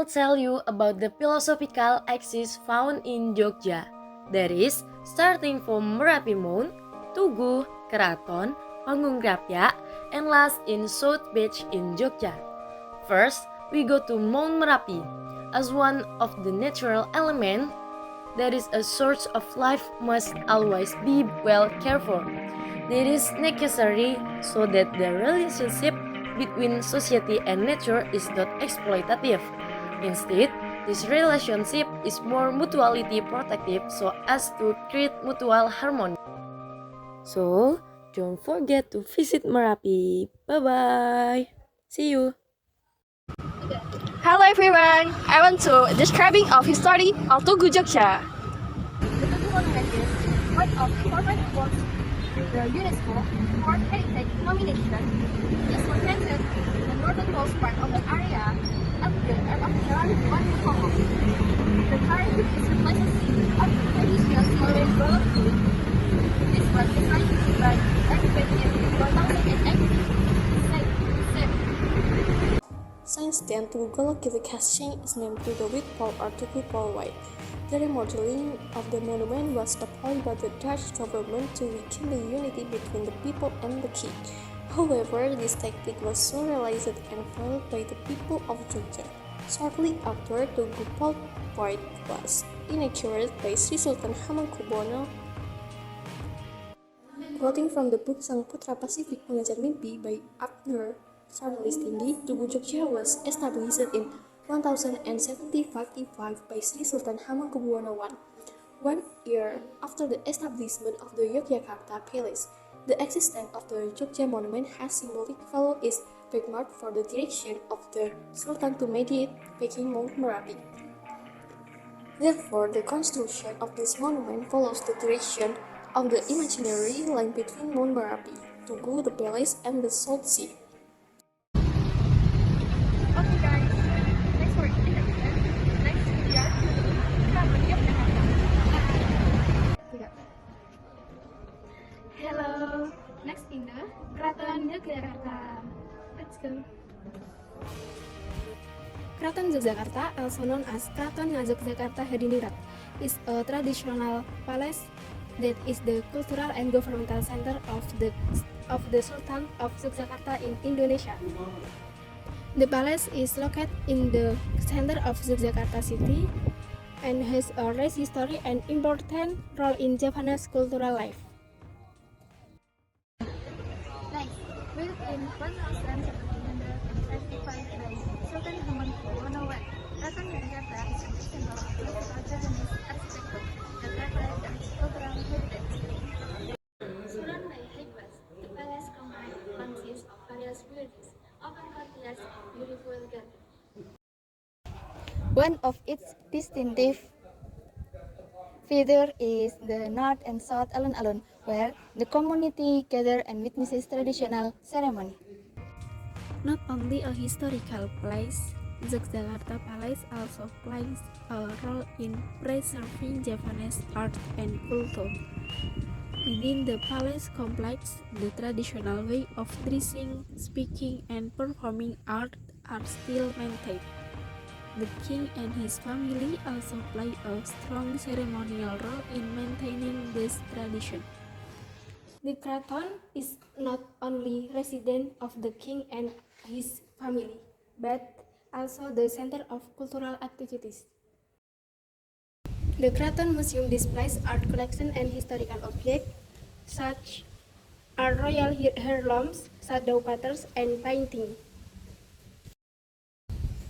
tell you about the philosophical axis found in Jogja. That is, starting from Merapi Mount, Tugu, Keraton, Panggung Krapyak, and last in South Beach in Jogja. First, we go to Mount Merapi. As one of the natural elements, that is a source of life must always be well cared for. That is necessary so that the relationship between society and nature is not exploitative. Instead, this relationship is more mutuality protective so as to create mutual harmony. So, don't forget to visit Merapi. Bye-bye. See you. Hello everyone, I want to describing of history of Tugu Jogja. The Tugu Monument is one of important works the UNESCO World Heritage nomination. It is located in the northernmost part of the area at the end of Jalan Wan Komo. The current is replacing of the traditional Slowen Boloku. This was designed by architect in 2008. Since then, Tugu Golokitty has changed its name to the Witpool or Tugu Pool White. The remodeling of the monument was supported by the Dutch government to weaken the unity between the people and the king. However, this tactic was soon realized and followed by the people of Jogja. Shortly after, Tugu Pool White was inaugurated by Sri Sultan Hamengkubuwono. Quoting from the book Sang Putra Pasifik Pengejar Mimpi by Abner Charles Tindi, Tugu Jogja was established in 1075 by Sri Sultan Hamengkubuwono I. 1 year after the establishment of the Yogyakarta Palace, the existence of the Jogja Monument has symbolic value is backmarked for the direction of the Sultan to mediate Peking Mount Merapi. Therefore, the construction of this monument follows the direction of the imaginary line between Mount Merapi, Tugu, the palace, and the South Sea. Okay guys, thanks for tuning in. Next we are Keraton Yogyakarta. Hello, next in the Keraton Yogyakarta. Let's go. Keraton Yogyakarta, also known as Keraton Yogyakarta Hadiningrat, is a traditional palace that is the cultural and governmental center of the Sultan of Yogyakarta in Indonesia. The palace is located in the center of Yogyakarta city and has a rich history and important role in Japanese cultural life. Next, built in 1725 by Sultan Hamengkubuwono I, Keraton Yogyakarta is an example of classical Japanese architecture that reflects its cultural heritage. Surrounded by high glass, the palace complex consists of various buildings, open courtyards, and beautiful gardens. One of its distinctive features is the North and South Alun-Alun, where the community gather and witnesses traditional ceremony. Not only a historical place, Yogyakarta Palace also plays a role in preserving Japanese art and culture. Within the palace complex, the traditional way of dressing, speaking, and performing art are still maintained. The king and his family also play a strong ceremonial role in maintaining this tradition. The Keraton is not only residence of the king and his family, but also the center of cultural activities. The Keraton Museum displays art collection and historical objects, such as royal heirlooms, shadow patterns, and painting.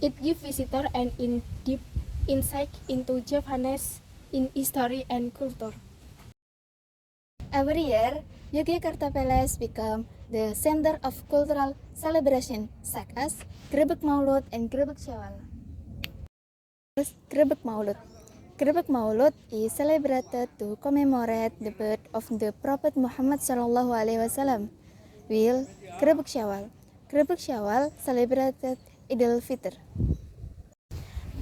It gives visitors an in-depth insight into Japanese history and culture. Every year, Yogyakarta Palace becomes the center of cultural celebration such as Grebek Maulud and Grebek Syawal. First, Grebek Maulud. Grebek Maulud is celebrated to commemorate the birth of the Prophet Muhammad SAW. While Grebek Syawal. Grebek Syawal celebrated Idul Fitr.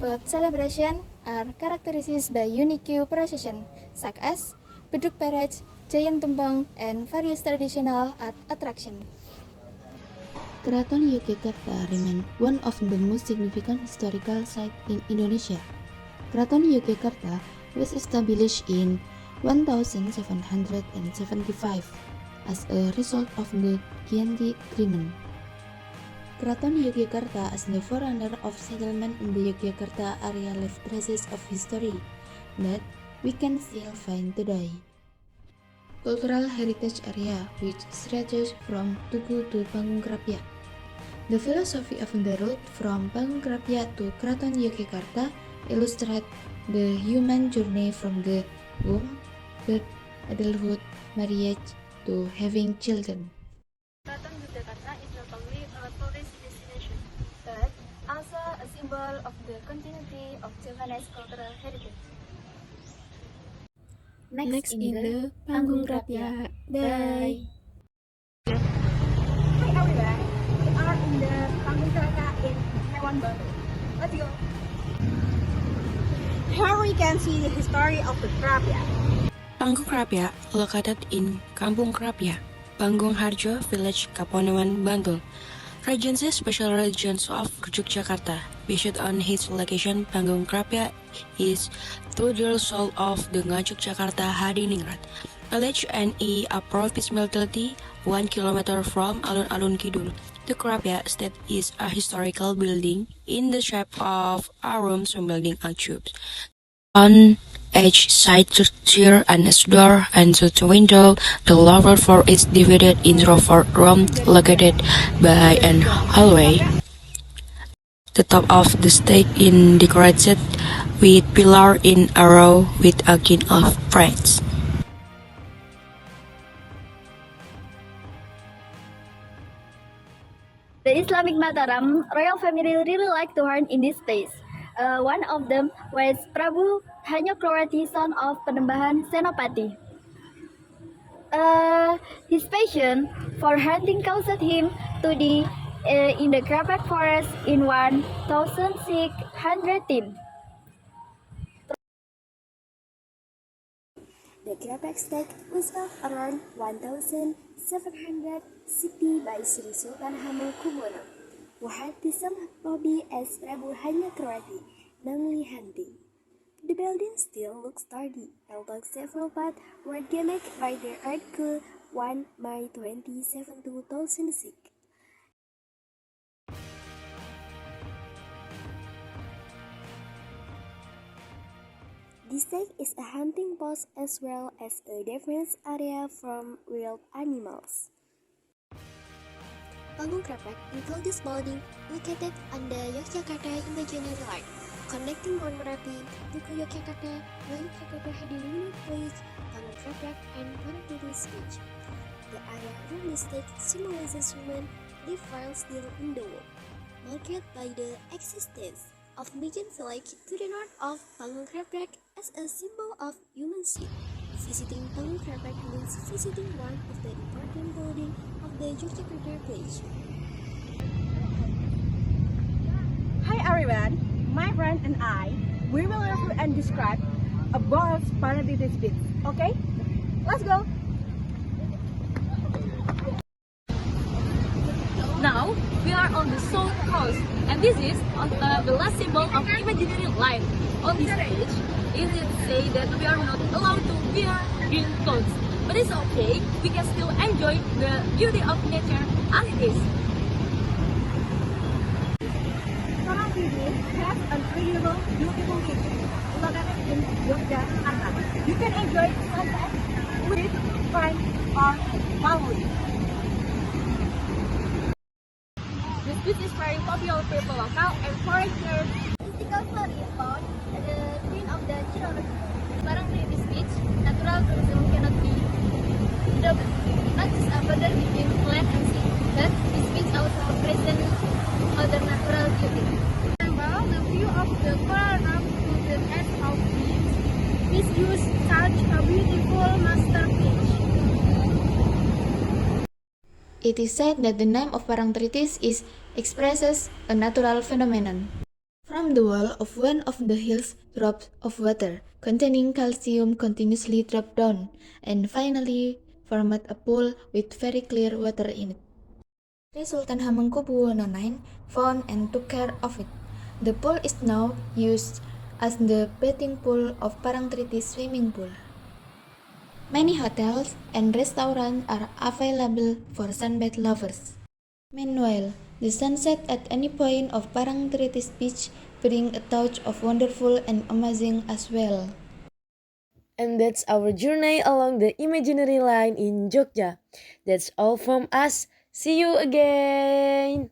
Both celebrations are characterized by unique processions such as Beduk Parade, Giant Tumbang, and various traditional art attractions. Keraton Yogyakarta remains one of the most significant historical sites in Indonesia. Keraton Yogyakarta was established in 1775 as a result of the Gyenti Agreement. Keraton Yogyakarta as the forerunner of settlement in the Yogyakarta area left traces of history that we can still find today. Cultural heritage area which stretches from Tugu to Pangungkrapyak. The philosophy of the route from Pangungkrapyak to Keraton Yogyakarta illustrates the human journey from the womb, birth, adulthood, marriage, to having children. Keraton Yogyakarta is not only a tourist destination, but also a symbol of the continuity of Javanese cultural heritage. Next in the Pangungkrapyak. Bye. Hi everyone, we are in the Pangungkrapyak in Hewan Baru. Let's go. Here we can see the history of the Krapyak. Pangungkrapyak, located in Kampung Krapyak, Panggung Harjo Village, Kaponewan, Bantul. Regency Special Regions of Yogyakarta, based on its location, Panggung Krapyak is to the south of the Yogyakarta Hadiningrat. Village NE approximately 1 kilometer from Alun-Alun Kidul. The Krapyak Estate is a historical building in the shape of a room building on tubes. On each side there is a door and two windows. The lower floor is divided into 4 rooms located by an hallway. The top of the stage is decorated with pillars in a row with a king of threads. The Islamic Mataram royal family really like to hunt in this place. One of them was Prabu Hanyokrawati, son of Panembahan Senopati. His passion for hunting caused him to die in the Krapyak forest in 1610. The Krapyak Estate was built around 1760 by Sri Sultan Hamengkubuwono, who had the same hobby as Prabu Hanyokrawati, namely hunting. The building still looks sturdy, although several parts were damaged by the earthquake 1 May 27, 2006. The site is a hunting post as well as a defense area from wild animals. Pangungkrapyak includes this building located on the Yogyakarta Imaginary Line, connecting Mount Merapi, Tugu Yogyakarta, Yogyakarta Hadiningrat Village, Pangungkrapyak, and Borobudur Beach. The area around the state symbolizes human life while still in the world, marked by the existence of Mijan Village to the north of Pangungkrapyak as a symbol of humanship. Visiting Pangungkrapyak means visiting one of the important buildings of the Yogyakarta village. Hi everyone, my friend and I, we will review and describe about Borobudur Beach. Okay, let's go. Now, we are on the south coast, and this is the last symbol of imaginary line. On this page, it is say that we are not allowed to wear green clothes, but it's okay, we can still enjoy the beauty of nature as it is. Borobudur has an incredible, beautiful city located in Yogyakarta. You can enjoy sunset with friends or family. This beach is very popular with people local and foreigners. Mystical story about the Queen of the Children. Currently, this beach, natural tourism cannot be doubled. Not just a border between land and sea, but this beach also presents other natural beauty. Remember the view of the coral reef to the edge of the beach. This is such a beautiful masterpiece. It is said that the name of Parangtritis expresses a natural phenomenon. From the wall of one of the hills, drops of water containing calcium continuously drop down and finally formed a pool with very clear water in it. Sri Sultan Hamengkubuwono IX found and took care of it. The pool is now used as the bathing pool of Parangtritis swimming pool. Many hotels and restaurants are available for sunbath lovers. Meanwhile, the sunset at any point of Parangtritis beach bring a touch of wonderful and amazing as well. And that's our journey along the imaginary line in Jogja. That's all from us. See you again!